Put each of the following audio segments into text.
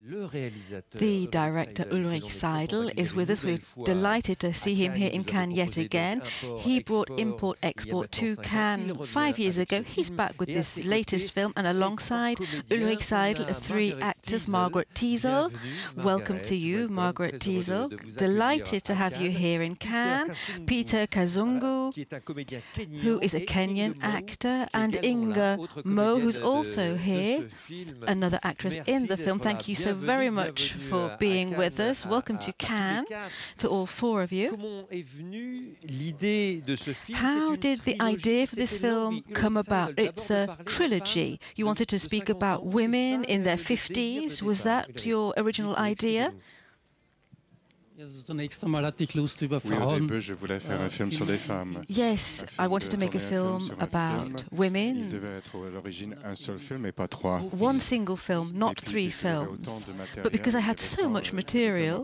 The director Ulrich Seidel is with us. We're delighted to see him here in Cannes yet again. He brought Import-Export to Cannes 5 years ago. He's back with this latest film, and alongside Ulrich Seidel, three actors, Margarethe Tiesel. Welcome to you, Margarethe Tiesel. Delighted to have you here in Cannes. Peter Kazungu, who is a Kenyan actor, and Inga Mo, who's also here, another actress in the film. Thank you so very much for being with us. Welcome to Cannes, to all four of you. How did the idea for this film come about? It's a trilogy. You wanted to speak about women in their 50s. Was that your original idea? Yes, I wanted to make a film about women. One single film, not three films. But because I had so much material,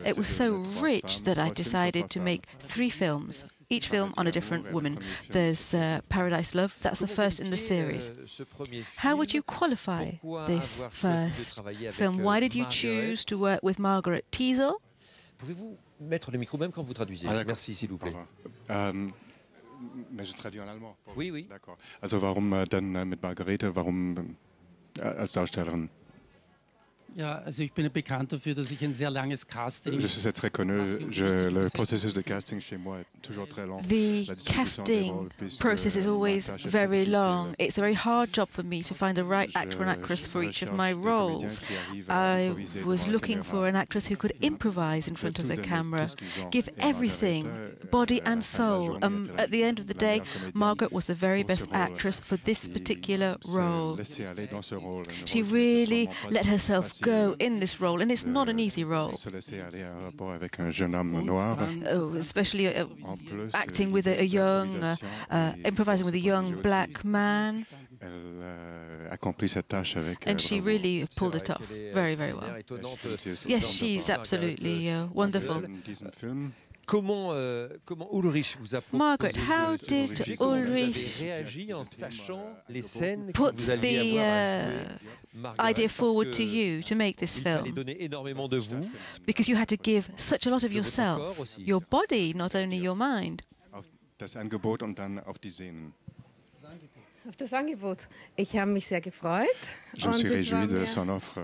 it was so rich that I decided to make three films, each film on a different woman. There's Paradise Love, that's the first in the series. How would you qualify this first film? Why did you choose to work with Margarethe Tiesel? Pouvez-vous mettre le micro même quand vous traduisez? Merci, s'il vous plaît. Mais je traduis en allemand. Oui, oui. D'accord. Also warum dann mit Margarethe, warum als Darstellerin? Ja, also ich bin bekannt dafür, dass ich ein sehr langes Casting. Je suis très connu. Le processus de casting chez moi est toujours très long. The casting process is always very long. It's a very hard job for me to find the right actor and actress for each of my roles. I was looking for an actress who could improvise in front of the camera, give everything, body and soul. At the end of the day, Margarethe was the very best actress for this particular role. She really let herself go in this role, and it's not an easy role. Especially acting with a young, improvising with a young black man. And she really pulled it off very, very well. Yes, she's absolutely wonderful. Margarethe, how did Ulrich put the idea forward to you to make this film? Because you had to give such a lot of yourself, your body, not only your mind. Das Angebot und dann auf die Szenen. Auf das Angebot. Ich habe mich sehr gefreut.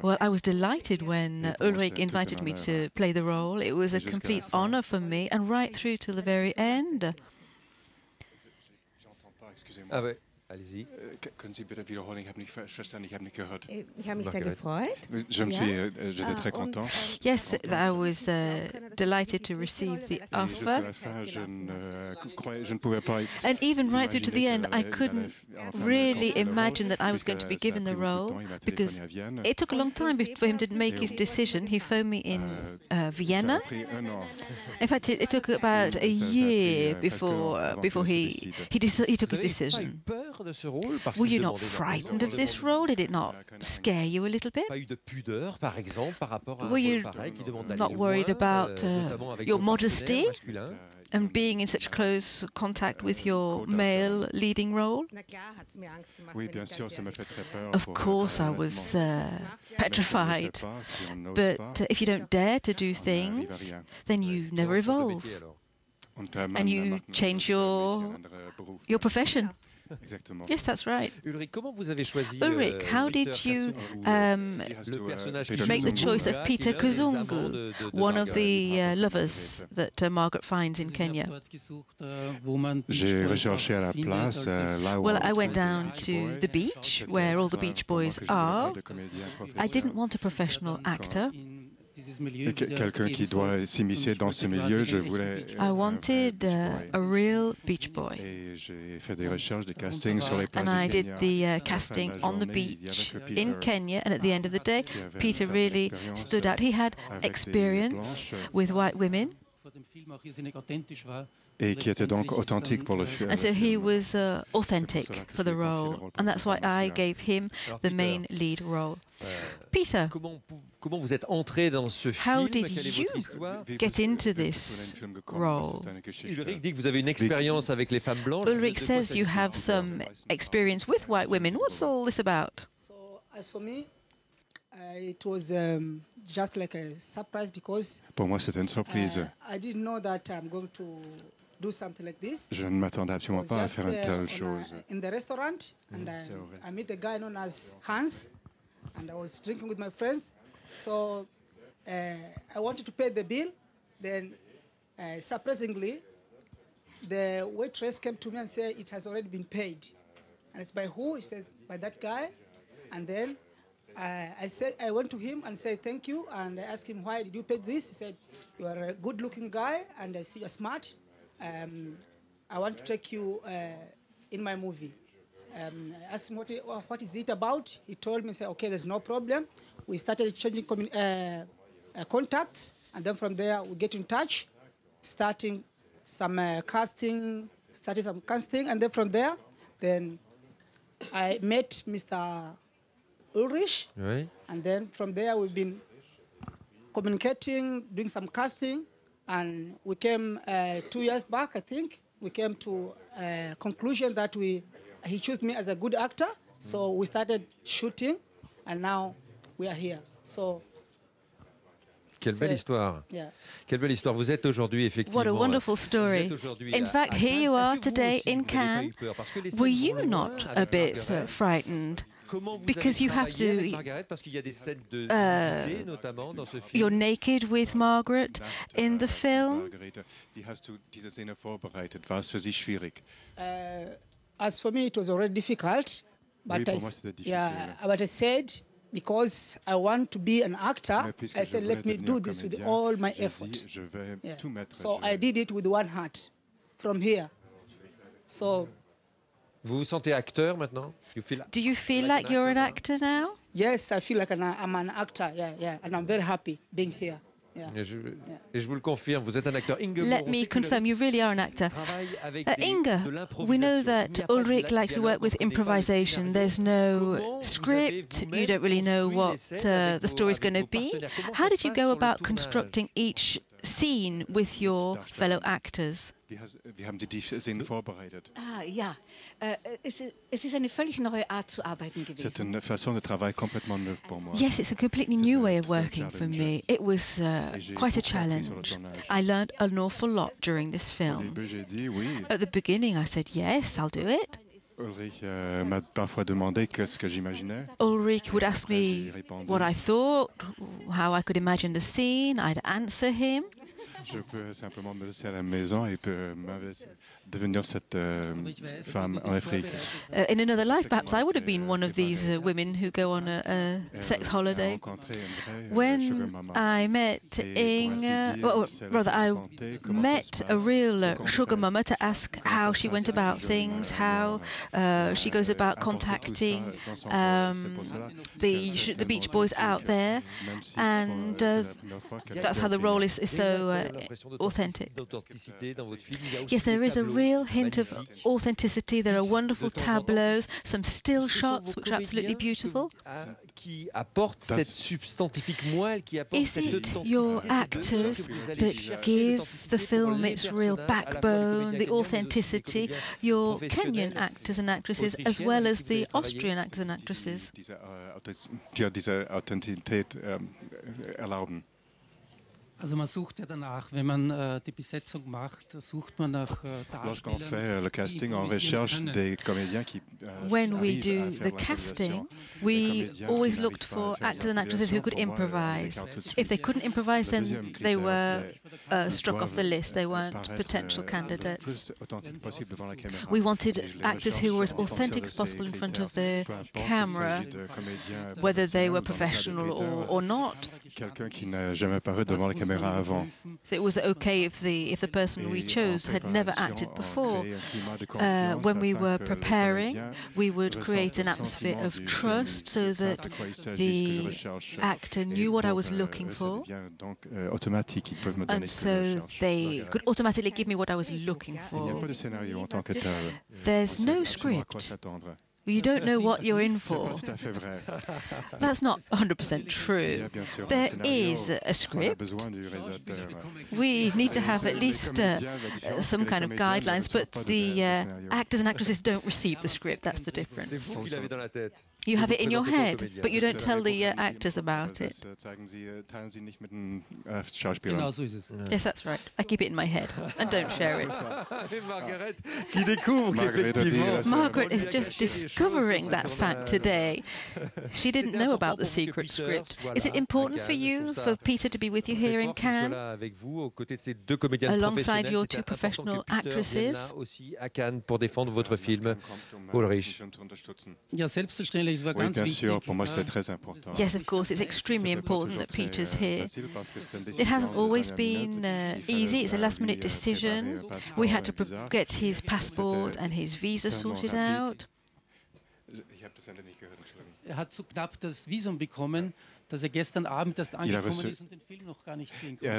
Well, I was delighted when Ulrich invited me to play the role. It was a complete honor for me, and right through till the very end. Allez-y. Können Sie bitte wiederholen? Ich habe nicht verstanden, ich habe nicht gehört. Ich habe mich sehr gefreut. J'étais très content. Yes, I was delighted to receive the offer. And even right through to the end, I couldn't really imagine that I was going to be given the role, because it took a long time for him to make his decision. He phoned me in Vienna. In fact, it took about a year before he took his decision. Were you not frightened of this role? Did it not scare you a little bit? Were you not worried about your modesty and being in such close contact with your male leading role? Of course, I was petrified. But if you don't dare to do things, then you never evolve. And you change your profession. Yes, that's right. Ulrich, how did you make the choice of Peter Kazungu, one of the lovers that Margarethe finds in Kenya? Well, I went down to the beach, where all the beach boys are. I didn't want a professional actor. Quelqu'un qui doit s'immiscer dans ce milieu, je voulais. I wanted a real beach boy. Et j'ai fait des recherches de casting sur les plages And I did the casting on the beach in Kenya, and at the end of the day, Peter really stood out. He had experience with white women. Et qui était donc authentique pour le film. And so he was authentic for the role, and that's why I gave him the main lead role. Peter, how did you get into this role? Ulrich says you have some experience with white women. What's all this about? So, as for me, It was just like a surprise because Pour moi, c'était une surprise. I didn't know that I'm going to do something like this. Je ne m'attendais absolument pas à faire une telle chose. In the restaurant, and I met the guy known as Hans, and I was drinking with my friends. So I wanted to pay the bill. Then, surprisingly, the waitress came to me and said it has already been paid. And it's by who? He said, by that guy. And then I went to him and said, thank you. And I asked him, why did you pay this? He said, you are a good-looking guy, and I see you're smart. I want to take you in my movie. I asked him, what is it about? He told me, said, okay, there's no problem. We started exchanging contacts, and then from there we get in touch, starting some casting, and then from there, then I met Mr. Ulrich, Oui. and then from there we've been communicating, doing some casting, and we came 2 years back, I think. We came to a conclusion that he chose me as a good actor, so we started shooting, and now we are here. So. Quelle belle histoire. Yeah. Quelle belle histoire. Vous êtes aujourd'hui effectivement. What a wonderful story. In fact, here you are today in Cannes. Were you not a bit frightened? Because you have to. You're naked with Margaret in the film. Margarethe, die hast du diese Szene vorbereitet. War es für Sie schwierig? As for me, it was already difficult. But Oui, pour moi, c'était difficile. But I said, because I want to be an actor, I said, let me do this with all my effort. So I did it with one heart from here. So. Vous vous sentez acteur maintenant? Do you feel like you're an actor now? Yes, I feel like I'm an actor, yeah, and I'm very happy being here. Yeah. Et je vous le confirme, vous êtes un acteur. Let me confirm, you really are an actor. Inga, we know that Ulrich likes to work with improvisation. There's no script. You don't really know what the story's going to be. How did you go about constructing each scene with your fellow actors? Wie haben Sie die Szene vorbereitet? Ja, es ist eine völlig neue Art zu arbeiten gewesen. C'est une façon de travail complètement neuve pour moi. Yes, it's a completely new way of working for me. It was quite a challenge. I learned an awful lot during this film. At the beginning, I said, yes, I'll do it. Ulrich m'a parfois demandé ce que j'imaginais. Ulrich would ask me what I thought, how I could imagine the scene. I'd answer him. Je peux simplement me laisser à la maison et devenir cette femme en Afrique. In another life, perhaps I would have been one of these women who go on a sex holiday. When I met Inga, or rather, I met a real sugar mama to ask how she went about things, how she goes about contacting the Beach Boys out there, and that's how the role is so authentic. Yes, there is a real hint of authenticity. There are wonderful tableaus, some still shots which are absolutely beautiful. Is it your actors that give the film its real backbone, the authenticity, your Kenyan actors and actresses, as well as the Austrian actors and actresses? Diese Authentizität erlauben. Also man sucht ja danach, wenn man die Besetzung macht, sucht man nach Lorsqu'on fait le casting, on recherche des comédiens qui When we do the casting, we always looked for actors and actresses who could improvise. If they couldn't improvise, then they were struck off the list. They weren't potential candidates. We wanted actors who were as authentic as possible in front of the camera, whether they were professional or not. Quelqu'un qui n'a jamais paru devant la caméra avant. So it was okay if the person we chose had never acted before. When we were preparing, we would create an atmosphere of trust so that the actor knew what I was looking for, and so they could automatically give me what I was looking for. There's no script. You don't know what you're in for. That's not 100% true. There is a script. We need to have at least some kind of guidelines, but the actors and actresses don't receive the script. That's the difference. You have it in your head, but you don't tell the actors about it. Genau so ist es. Yes, that's right. I keep it in my head and don't share it. Margaret is just discovering that fact today. She didn't know about the secret script. Is it important for you, for Peter to be with you here in Cannes, alongside your two professional actresses? Ja, selbstverständlich, es war ganz wichtig. Yes, of course, it's extremely important that Peter's here. It hasn't always been easy. It's a last-minute decision. We had to get his passport and his visa sorted out. Hat so knapp das Visum bekommen, dass gestern Abend erst angekommen ist und den Film noch gar nicht sehen konnte.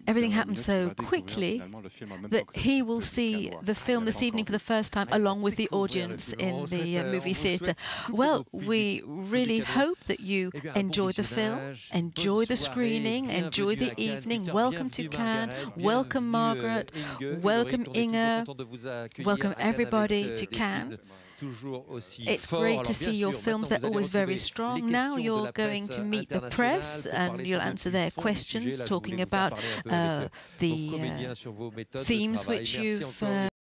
Everything happened so quickly that he will see the film this evening for the first time along with the audience in the movie theatre. Well, we really hope that you enjoy the film, enjoy the screening, enjoy the evening. Welcome to Cannes, welcome Margaret, welcome Inge, welcome everybody to Cannes. It's great to see your films. They're always very strong. Now you're going to meet the press and you'll answer their questions, talking about the themes which you've